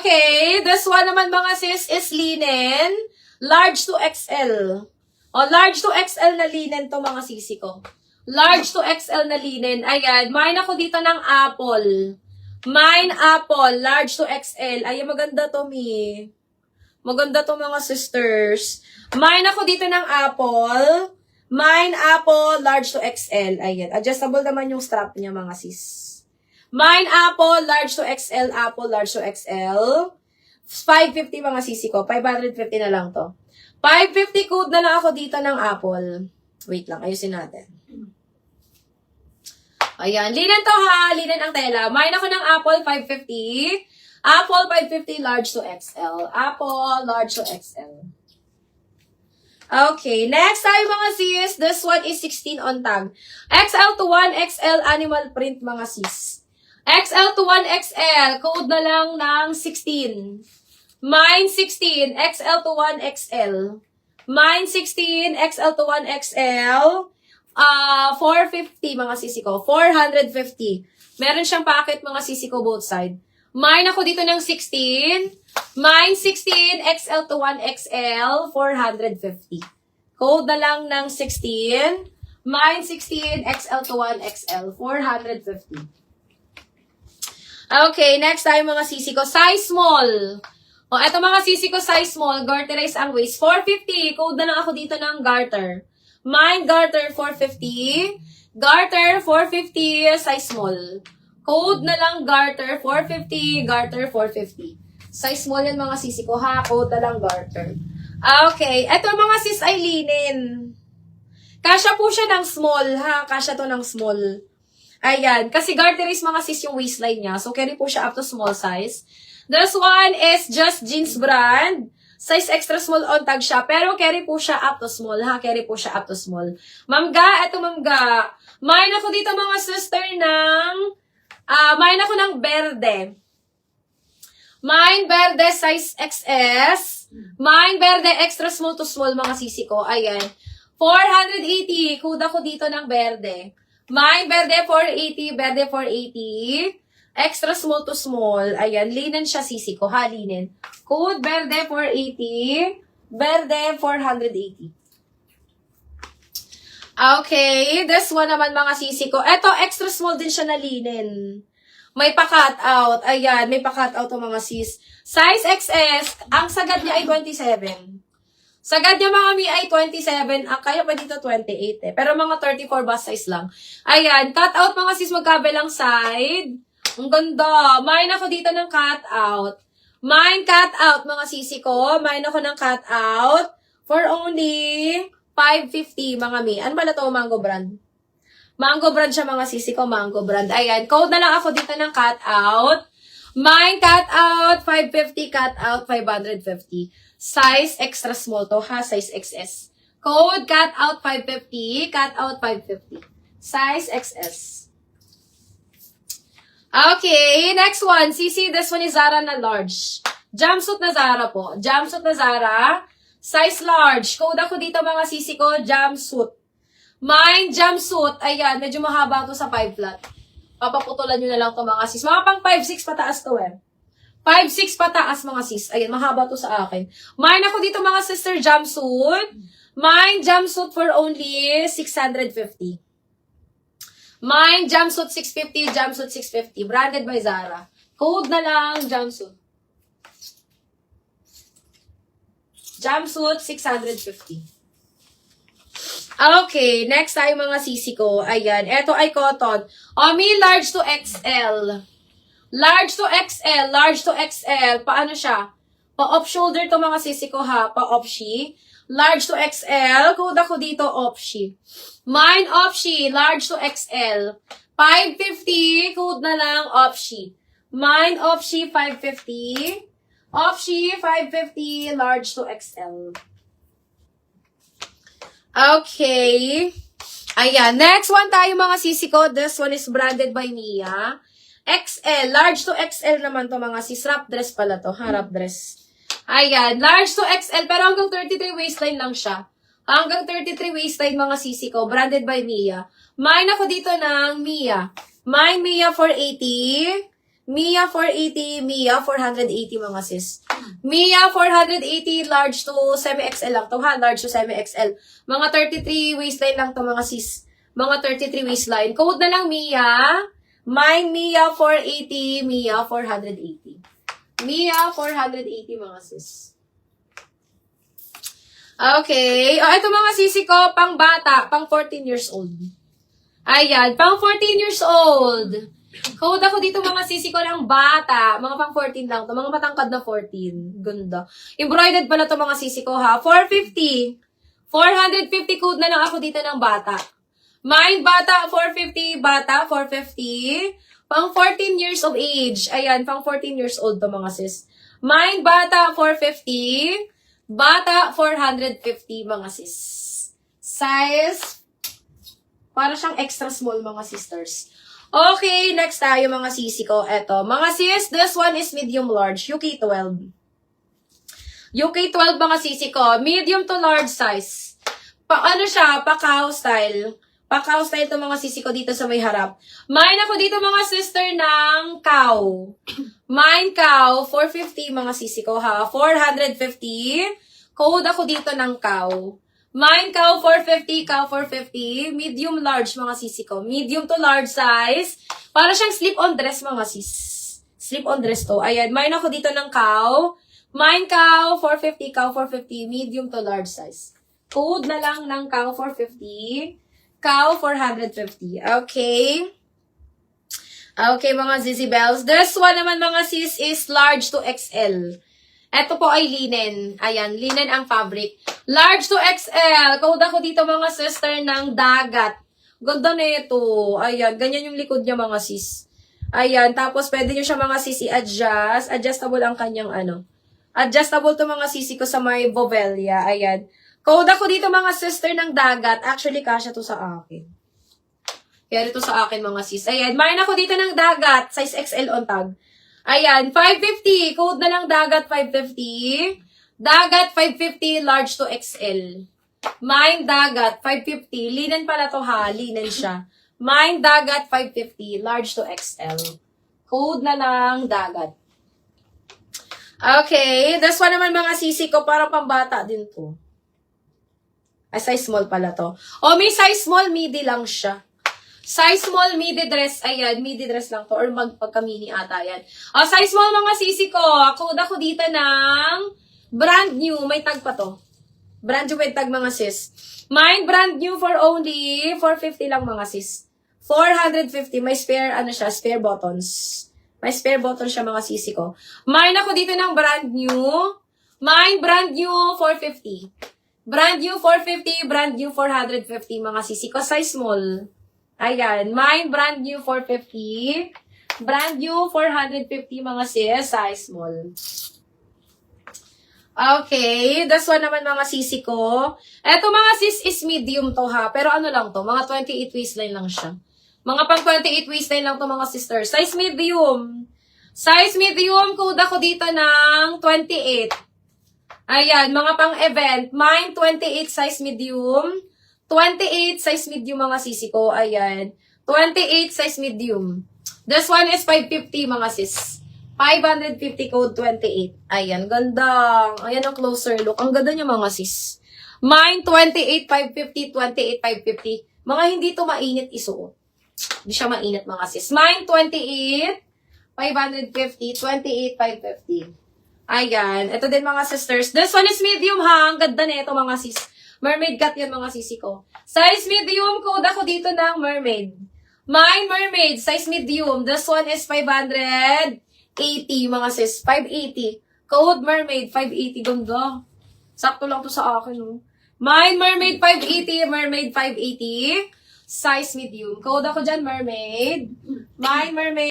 Okay, this one naman mga sis is linen. Large to XL. O, large to XL na linen to mga sisi ko. Large to XL na linen. Ayan, mine ako dito ng apple. Mine apple, large to XL. Ayan, maganda to, Mi. Maganda to mga sisters. Mine ako dito ng apple. Mine apple, large to XL. Ayan, adjustable naman yung strap niya mga sis. Mine apple, large to XL, apple, large to XL. 550 mga sisi ko. 550 na lang to. 550 code na lang ako dito ng apple. Wait lang, ayusin natin. Ayan, linen to ha. Linen ang tela. Mine ako ng apple, 550. Apple, 550, large to XL. Apple, large to XL. Okay, next tayo mga sis. This one is 16 on tag. XL to 1XL animal print mga sis. XL to 1XL, code na lang ng 16. Mine 16, XL to 1XL. Mine 16, XL to 1XL. 450 mga sisi ko. 450. Meron siyang packet mga sisi ko both side. Mine ako dito ng 16. Mine 16, XL to 1XL. 450. Code na lang ng 16. Mine 16, XL to 1XL. 450. Okay, next tayo mga sisi ko. Size small. O, eto mga sisi ko, size small. Garterize ang waist. 450. Code na lang ako dito ng garter. Mine garter, 450. Garter, 450. Size small. Code na lang garter, 450. Garter, 450. Size small yan mga sisi ko, ha? Code na lang garter. Okay. Eto mga sis ay linen. Kasya po siya ng small, ha? Kasya to ng small. Ayan. Kasi garterize mga sis yung waistline niya. So, carry po siya up to small size. This one is just jeans brand. Size extra small on tag siya. Pero carry po siya up to small, ha? Carry po siya up to small. Mamga, eto mamga. Mine ako dito mga sister ng, mine ako ng berde. Mine berde size XS. Mine berde extra small to small mga sisi ko. Ayan. 480. Kuda ko dito ng berde. Mine, berde 480, berde 480. Extra small to small. Ayan, linen siya sisi ko, ha, linen. Code, berde 480, berde 480. Okay, this one naman mga sisi ko. Eto, extra small din siya na linen. May pa-cut out. Ayan, may pa-cut out ang mga sis. Size XS, ang sagad niya ay 27. Sagad niya mga mi ay 27. Kaya pa dito 28 eh. Pero mga 34 bust size lang. Ayan. Cut out mga sis magkabilang side. Ang ganda. Mine ako dito ng cut out. Mine cut out mga sisi ko. Mine ako ng cut out. For only 550 mga mi. Ano ba na to? Mango brand. Mango brand siya mga sisi ko. Mango brand. Ayan. Code na lang ako dito ng cut out. Mine cut out 550. Cut out 550. Size extra small to, ha? Size XS. Code, cut out 550. Cut out 550. Size XS. Okay, next one. Sisi, this one is Zara na large. Jumpsuit na Zara po. Jumpsuit na Zara. Size large. Code ako dito mga sisi ko, jumpsuit. Mine, jumpsuit. Ayan, medyo mahaba to sa 5 flat. Papaputulan nyo na lang to mga sis. Mga pang 5'6 pataas to eh. 5'6 pataas mga sis. Ayan, mahaba to sa akin. Mine ako dito mga sister jumpsuit. Mine jumpsuit for only 650. Mine jumpsuit 650, jumpsuit 650. Branded by Zara. Code na lang jumpsuit. Jumpsuit 650. Okay, next tayo mga sisi ko. Ayan, eto ay cotton. Omi large to XL. Large to XL, large to XL. Paano siya? Pa-off shoulder to mga sisi ko ha. Pa-off she. Large to XL. Code ako dito, off she. Mine off she, large to XL. 550. Code na lang, off she. Mine off she, 550. Off she, 550. Large to XL. Okay. Ayan. Next one tayo mga sisi ko. This one is branded by Mia. XL. Large to XL naman to mga sis. Wrap dress pala to. Wrap dress. Ayan. Large to XL. Pero hanggang 33 waistline lang siya. Hanggang 33 waistline mga sisi ko. Branded by Mia. Mine ako dito ng Mia. Mine Mia 480. Mia 480, Mia 480 mga sis. Mia 480, large to semi-XL lang to ha. Large to semi-XL. Mga 33 waistline lang to mga sis. Mga 33 waistline. Code na lang Mia. Mine Mia 480, Mia 480. Mia 480 mga sis. Okay. Ito mga sisi ko, pang bata, pang 14 years old. Ayan, pang 14 years old. Code ako dito mga sisi ko ng bata. Mga pang 14 lang to. Mga matangkad na 14. Ganda. Embroidered pala to mga sisi ko ha. 450. 450 code na lang ako dito ng bata. Mine bata, 450. Bata, 450. Pang 14 years of age. Ayan, pang 14 years old to mga sis. Mine bata, 450. Bata, 450 mga sis. Size, para siyang extra small mga sisters. Okay, next tayo mga sisi ko. Eto, mga sis, this one is medium large, UK12. UK12 mga sisi ko, medium to large size. Ano siya, pa-cow style. Pa-cow style to mga sisi ko dito sa may harap. Mine ako dito mga sister ng cow. Mine cow, 450 mga sisi ko ha. 450. Code ako dito ng cow. Mine cow 450, cow 450, medium large mga sisi ko. Medium to large size. Para siyang slip-on dress mga sis. Slip-on dress to. Ayan, mine ako dito ng cow. Mine cow 450, cow 450, medium to large size. Code na lang ng cow 450, cow 450. Okay. Okay mga Zizzy Bells. This one naman mga sis is large to XL. Ito po ay linen. Ayan, linen ang fabric. Large to XL. Code ako dito mga sister ng dagat. Ganda na ito. Ayan, ganyan yung likod niya mga sis. Ayan, tapos pwede nyo siya mga sis i-adjust. Adjustable ang kanyang ano. Adjustable to mga sisi ko sa may bovelia. Ayan. Code ako dito mga sister ng dagat. Actually, kasya to sa akin. Kaya dito sa akin mga sis. Ayan, mine ako dito ng dagat. Size XL on tag. Ayan, 550. Code na lang dagat 550. Dagat 550, large to XL. Mine dagat 550. Linen pala to ha, linen siya. Mine dagat 550, large to XL. Code na lang dagat. Okay, this one naman mga sisi ko, parang pambata din to. Ay, size small pala to. O, may size small, midi lang siya. Size small, midi dress. Ayan, midi dress lang to. Or magpagka-mini ata yan. Size small mga sisi ko. Code ako dito ng brand new. May tag pa to. Brand new may tag mga sis. Mine brand new for only 450 lang mga sis. 450. May spare, ano siya, spare buttons. May spare button siya mga sisi ko. Mine ako dito ng brand new. Mine brand new 450. Brand new 450. Brand new 450 mga sisi ko. Size small. Ayan, mine brand new 450. Brand new 450 mga sis, size small. Okay, this one naman mga sisi ko. Eto mga sis is medium to ha, pero ano lang to, mga 28 waistline lang siya. Mga pang 28 waistline lang to mga sister. Size medium. Size medium, code ako dito ng 28. Ayan, mga pang event. Mine 28 size medium. 28 size medium mga sisi ko. Ayan. 28 size medium. This one is 550 mga sis. 550 code 28. Ayan. Ganda. Ayan ang closer look. Ang ganda niya mga sis. Mine 28 550. 28 550. Mga hindi to mainit isuot. Hindi siya mainit mga sis. Mine 28 550. 28 550. Ayan. Ito din mga sisters. This one is medium ha. Ang ganda na ito mga sis. Mermaid cut yan mga sisi ko. Size medium, code ako dito ng mermaid. Mine mermaid, size medium. This one is 580 mga sis. 580. Code mermaid, 580. Ganda. Sakto lang to sa akin. Oh. Mine mermaid 580, mermaid 580. Size medium. Code ako dyan mermaid. Mine mermaid.